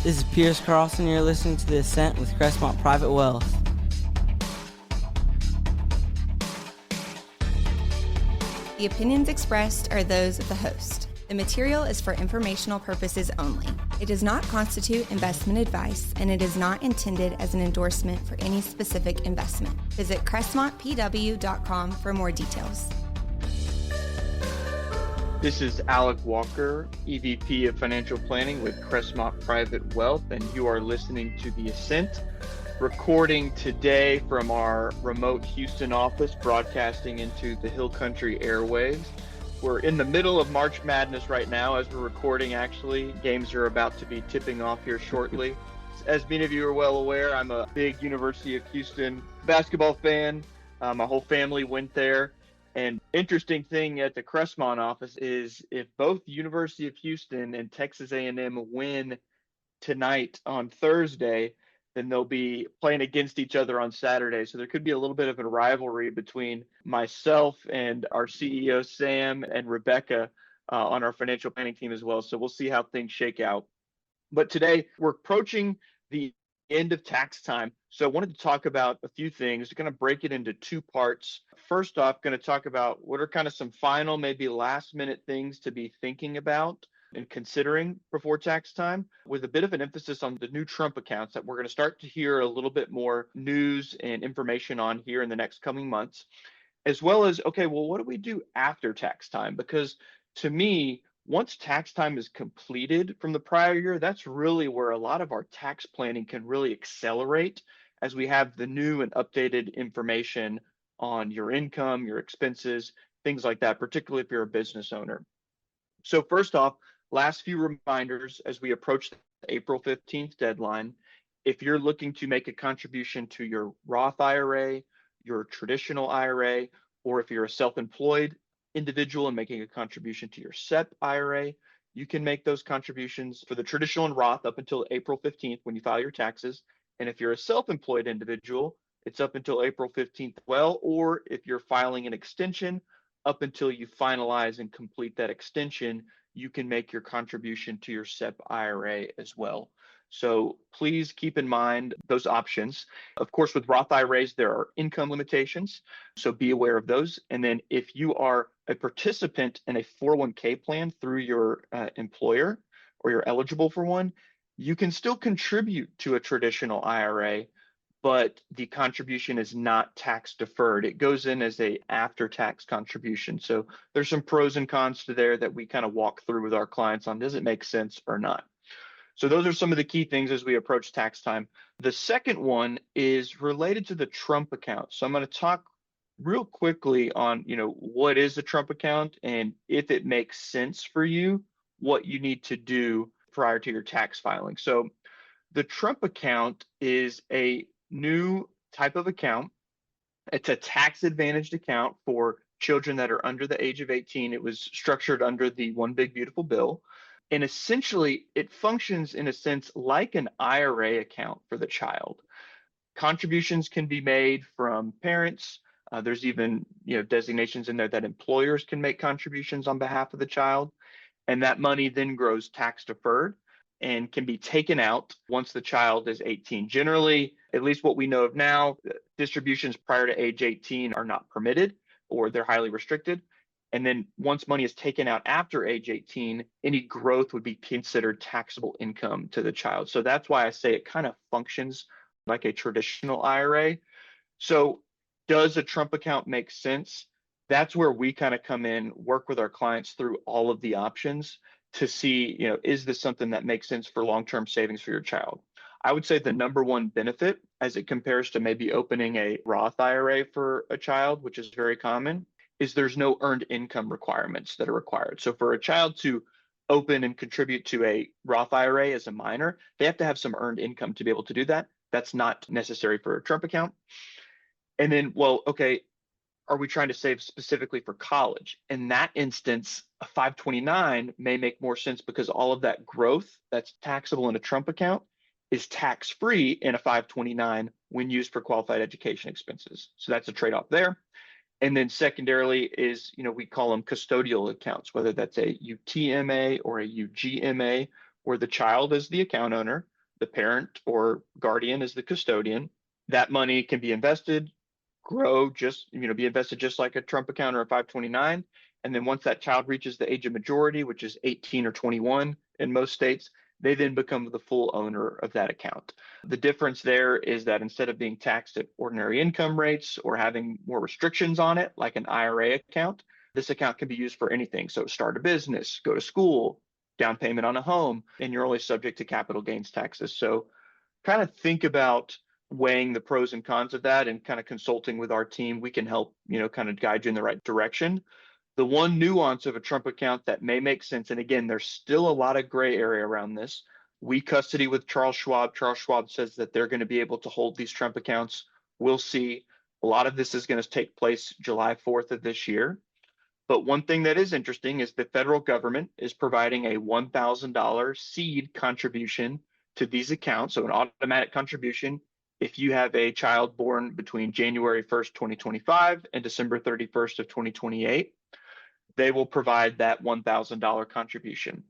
This is Pierce Carlson. You're listening to the Ascent with Crestmont Private Wealth. The opinions expressed are those of the host. The material is for informational purposes only. It does not constitute investment advice, and it is not intended as an endorsement for any specific investment. Visit crestmontpw.com for more details. This is Alec Walker, EVP of Financial Planning with Crestmont Private Wealth, and you are listening to The Ascent, recording today from our remote Houston office, broadcasting into the Hill Country airwaves. We're in the middle of March Madness right now as we're recording, actually. Games are about to be tipping off here shortly. As many of you are well aware, I'm a big University of Houston basketball fan. My whole family went there. And interesting thing at the Crestmont office is if both University of Houston and Texas A&M win tonight on Thursday, then they'll be playing against each other on Saturday. So there could be a little bit of a rivalry between myself and our CEO, Sam, and Rebecca on our financial planning team as well. So we'll see how things shake out. But today we're approaching the end of tax time. So I wanted to talk about a few things. We're going to break it into two parts. First off, going to talk about what are kind of some final, maybe last minute things to be thinking about and considering before tax time, with a bit of an emphasis on the new Trump accounts that we're going to start to hear a little bit more news and information on here in the next coming months, as well as, okay, well, what do we do after tax time? Because to me, once tax time is completed from the prior year, that's really where a lot of our tax planning can really accelerate as we have the new and updated information on your income, your expenses, things like that, particularly if you're a business owner. So first off, last few reminders as we approach the April 15th deadline. If you're looking to make a contribution to your Roth IRA, your traditional IRA, or if you're a self-employed individual and making a contribution to your SEP IRA, you can make those contributions for the traditional and Roth up until April 15th when you file your taxes. And if you're a self-employed individual, it's up until April 15th as well, or if you're filing an extension, up until you finalize and complete that extension, you can make your contribution to your SEP IRA as well. So please keep in mind those options. Of course, with Roth IRAs, there are income limitations, so be aware of those. And then if you are a participant in a 401k plan through your employer, or you're eligible for one, you can still contribute to a traditional IRA, but the contribution is not tax deferred. It goes in as a after-tax contribution. So there's some pros and cons to there that we kind of walk through with our clients on, does it make sense or not? So those are some of the key things as we approach tax time. The second one is related to the Trump account. So I'm going to talk real quickly on, what is a Trump account, and if it makes sense for you, what you need to do prior to your tax filing. So the Trump account is a new type of account. It's a tax advantaged account for children that are under the age of 18. It was structured under the One Big Beautiful Bill. And essentially, it functions in a sense like an IRA account for the child. Contributions can be made from parents. There's even designations in there that employers can make contributions on behalf of the child. And that money then grows tax deferred and can be taken out once the child is 18. Generally, at least what we know of now, distributions prior to age 18 are not permitted, or they're highly restricted. And then once money is taken out after age 18, any growth would be considered taxable income to the child. So that's why I say it kind of functions like a traditional IRA. So does a Trump account make sense? That's where we kind of come in, work with our clients through all of the options to see, is this something that makes sense for long-term savings for your child? I would say the number one benefit as it compares to maybe opening a Roth IRA for a child, which is very common, is there's no earned income requirements that are required. So for a child to open and contribute to a Roth IRA as a minor, they have to have some earned income to be able to do that. That's not necessary for a Trump account. And then, are we trying to save specifically for college? In that instance, a 529 may make more sense because all of that growth that's taxable in a Trump account is tax-free in a 529 when used for qualified education expenses. So that's a trade-off there. And then secondarily is, we call them custodial accounts, whether that's a UTMA or a UGMA, where the child is the account owner, the parent or guardian is the custodian. That money can be invested, grow, be invested just like a Trump account or a 529. And then once that child reaches the age of majority, which is 18 or 21 in most states, they then become the full owner of that account. The difference there is that instead of being taxed at ordinary income rates or having more restrictions on it, like an IRA account, this account can be used for anything. So start a business, go to school, down payment on a home, and you're only subject to capital gains taxes. So kind of think about weighing the pros and cons of that and kind of consulting with our team. We can help, kind of guide you in the right direction. The one nuance of a Trump account that may make sense, and again, there's still a lot of gray area around this. We custody with Charles Schwab. Charles Schwab says that they're going to be able to hold these Trump accounts. We'll see. A lot of this is going to take place July 4th of this year. But one thing that is interesting is the federal government is providing a $1,000 seed contribution to these accounts, so an automatic contribution. If you have a child born between January 1st, 2025 and December 31st of 2028, they will provide that $1,000 contribution.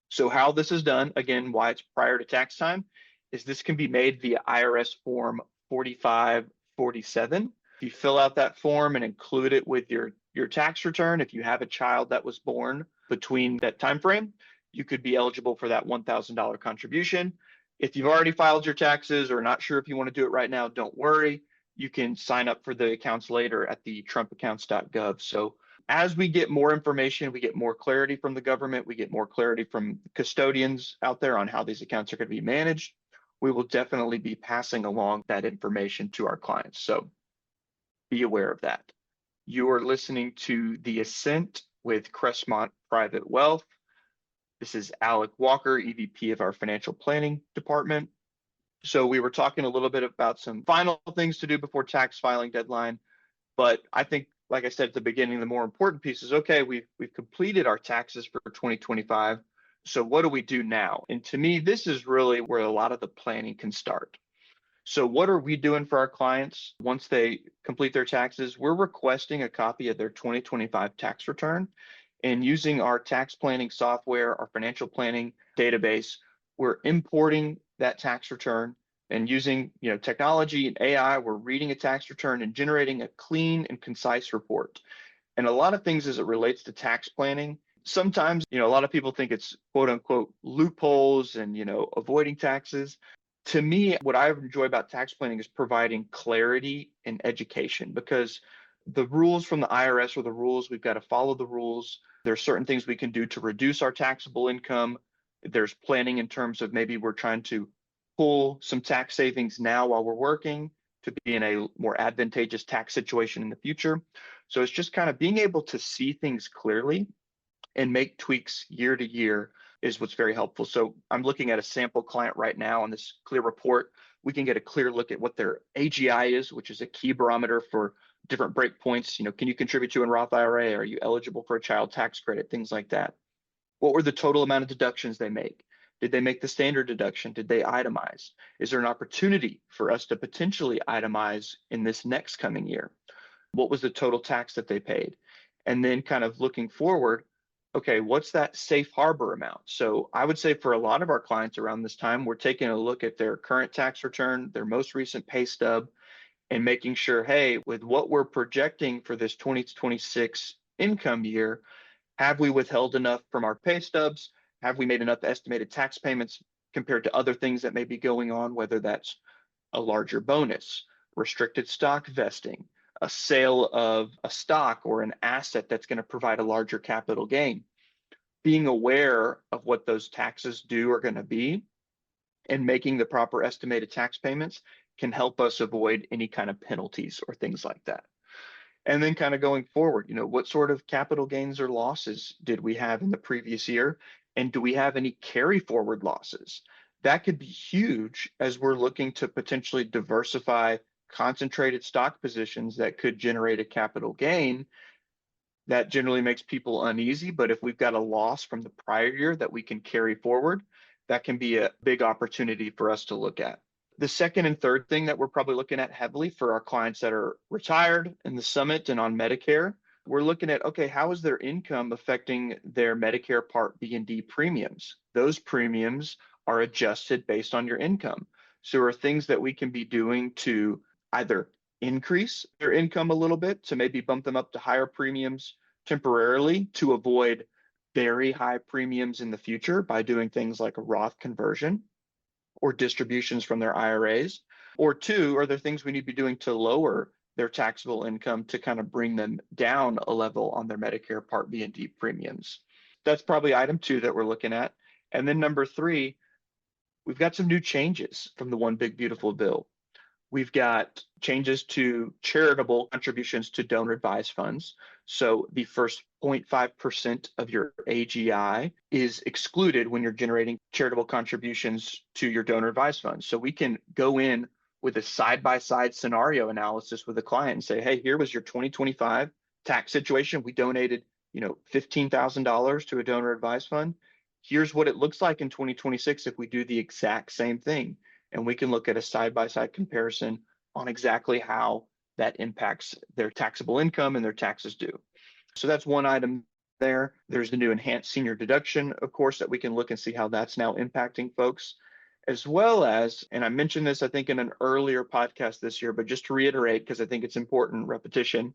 So how this is done, again, why it's prior to tax time, is this can be made via IRS Form 4547. If you fill out that form and include it with your tax return, if you have a child that was born between that time frame, you could be eligible for that $1,000 contribution. If you've already filed your taxes or not sure if you want to do it right now, don't worry. You can sign up for the accounts later at the thetrumpaccounts.gov. So as we get more information, we get more clarity from the government, we get more clarity from custodians out there on how these accounts are going to be managed, we will definitely be passing along that information to our clients. So be aware of that. You are listening to The Ascent with Crestmont Private Wealth. This is Alec Walker, EVP of our Financial Planning Department. So we were talking a little bit about some final things to do before tax filing deadline, but I think, like I said at the beginning, the more important piece is, okay, we've completed our taxes for 2025. So what do we do now? And to me, this is really where a lot of the planning can start. So what are we doing for our clients once they complete their taxes? We're requesting a copy of their 2025 tax return, and using our tax planning software, our financial planning database, we're importing that tax return. And using technology and AI, we're reading a tax return and generating a clean and concise report. And a lot of things as it relates to tax planning, sometimes a lot of people think it's quote unquote loopholes and avoiding taxes. To me, what I enjoy about tax planning is providing clarity and education, because the rules from the IRS are the rules. We've got to follow the rules. There are certain things we can do to reduce our taxable income. There's planning in terms of maybe we're trying to pull some tax savings now while we're working to be in a more advantageous tax situation in the future. So it's just kind of being able to see things clearly and make tweaks year to year is what's very helpful. So I'm looking at a sample client right now on this clear report. We can get a clear look at what their AGI is, which is a key barometer for different breakpoints. Can you contribute to a Roth IRA? Are you eligible for a child tax credit? Things like that. What were the total amount of deductions they make? Did they make the standard deduction? Did they itemize? Is there an opportunity for us to potentially itemize in this next coming year? What was the total tax that they paid? And then kind of looking forward, okay, what's that safe harbor amount? So I would say for a lot of our clients around this time, we're taking a look at their current tax return, their most recent pay stub, and making sure, hey, with what we're projecting for this 2026 income year, have we withheld enough from our pay stubs? Have we made enough estimated tax payments compared to other things that may be going on, whether that's a larger bonus, restricted stock vesting, a sale of a stock or an asset that's going to provide a larger capital gain? Being aware of what those taxes due are going to be and making the proper estimated tax payments can help us avoid any kind of penalties or things like that. And then kind of going forward, what sort of capital gains or losses did we have in the previous year? And do we have any carry forward losses? That could be huge as we're looking to potentially diversify concentrated stock positions that could generate a capital gain. That generally makes people uneasy, but if we've got a loss from the prior year that we can carry forward, that can be a big opportunity for us to look at. The second and third thing that we're probably looking at heavily for our clients that are retired in the summit and on Medicare, we're looking at, okay, how is their income affecting their Medicare Part B and D premiums? Those premiums are adjusted based on your income. So there are things that we can be doing to either increase their income a little bit, to maybe bump them up to higher premiums temporarily to avoid very high premiums in the future by doing things like a Roth conversion or distributions from their IRAs. Or two, are there things we need to be doing to lower their taxable income to kind of bring them down a level on their Medicare Part B and D premiums? That's probably item two that we're looking at. And then number three, we've got some new changes from the One Big Beautiful Bill. We've got changes to charitable contributions to donor advised funds. So the first 0.5% of your AGI is excluded when you're generating charitable contributions to your donor advised funds. So we can go in with a side-by-side scenario analysis with a client and say, hey, here was your 2025 tax situation. We donated, $15,000 to a donor advised fund. Here's what it looks like in 2026 if we do the exact same thing. And we can look at a side-by-side comparison on exactly how that impacts their taxable income and their taxes due. So that's one item there. There's the new enhanced senior deduction, of course, that we can look and see how that's now impacting folks, as well as, and I mentioned this, I think, in an earlier podcast this year, but just to reiterate, because I think it's important repetition,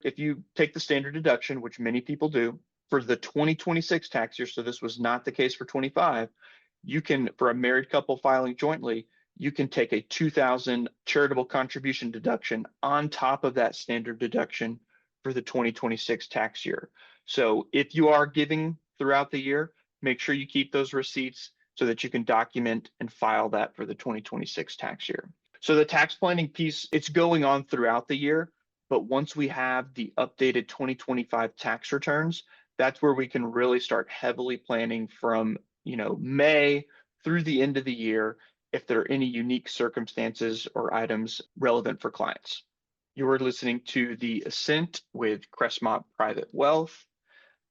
if you take the standard deduction, which many people do, for the 2026 tax year, so this was not the case for 25, you can, for a married couple filing jointly, you can take a $2,000 charitable contribution deduction on top of that standard deduction for the 2026 tax year. So if you are giving throughout the year, make sure you keep those receipts so that you can document and file that for the 2026 tax year. So the tax planning piece, it's going on throughout the year, but once we have the updated 2025 tax returns, that's where we can really start heavily planning from, May through the end of the year, if there are any unique circumstances or items relevant for clients. You are listening to the Ascent with Crestmont Private Wealth.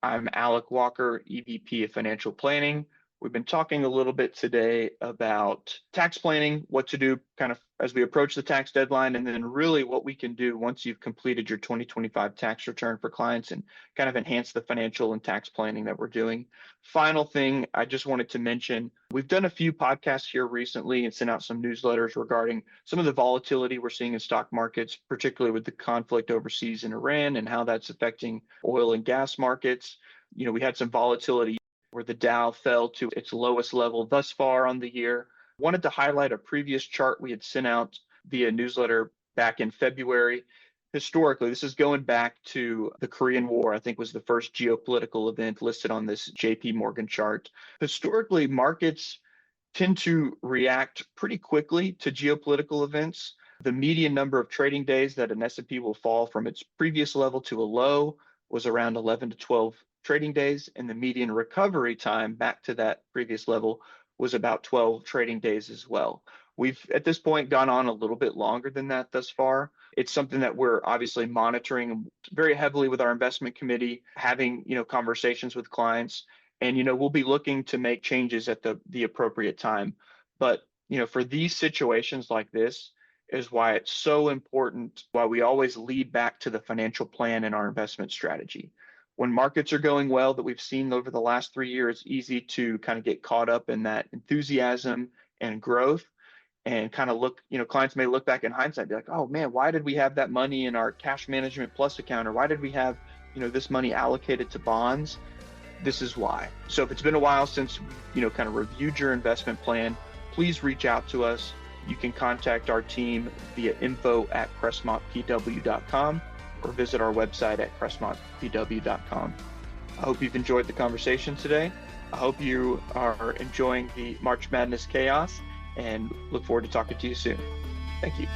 I'm Alec Walker, EVP of Financial Planning. We've been talking a little bit today about tax planning, what to do kind of as we approach the tax deadline, and then really what we can do once you've completed your 2025 tax return for clients and kind of enhance the financial and tax planning that we're doing. Final thing I just wanted to mention, we've done a few podcasts here recently and sent out some newsletters regarding some of the volatility we're seeing in stock markets, particularly with the conflict overseas in Iran and how that's affecting oil and gas markets. We had some volatility where the Dow fell to its lowest level thus far on the year. Wanted to highlight a previous chart we had sent out via newsletter back in February. Historically, this is going back to the Korean War, I think was the first geopolitical event listed on this JP Morgan chart. Historically, markets tend to react pretty quickly to geopolitical events. The median number of trading days that an S&P will fall from its previous level to a low was around 11 to 12 trading days, and the median recovery time back to that previous level was about 12 trading days as well. We've at this point gone on a little bit longer than that thus far. It's something that we're obviously monitoring very heavily with our investment committee, having conversations with clients, and we'll be looking to make changes at the appropriate time. But for these situations like this is why it's so important, why we always lead back to the financial plan and our investment strategy. When markets are going well that we've seen over the last 3 years, it's easy to kind of get caught up in that enthusiasm and growth and kind of look, clients may look back in hindsight and be like, oh man, why did we have that money in our cash management plus account? Or why did we have, this money allocated to bonds? This is why. So if it's been a while since, kind of reviewed your investment plan, please reach out to us. You can contact our team via info@crestmontpw.com. or visit our website at crestmontpw.com. I hope you've enjoyed the conversation today. I hope you are enjoying the March Madness chaos and look forward to talking to you soon. Thank you.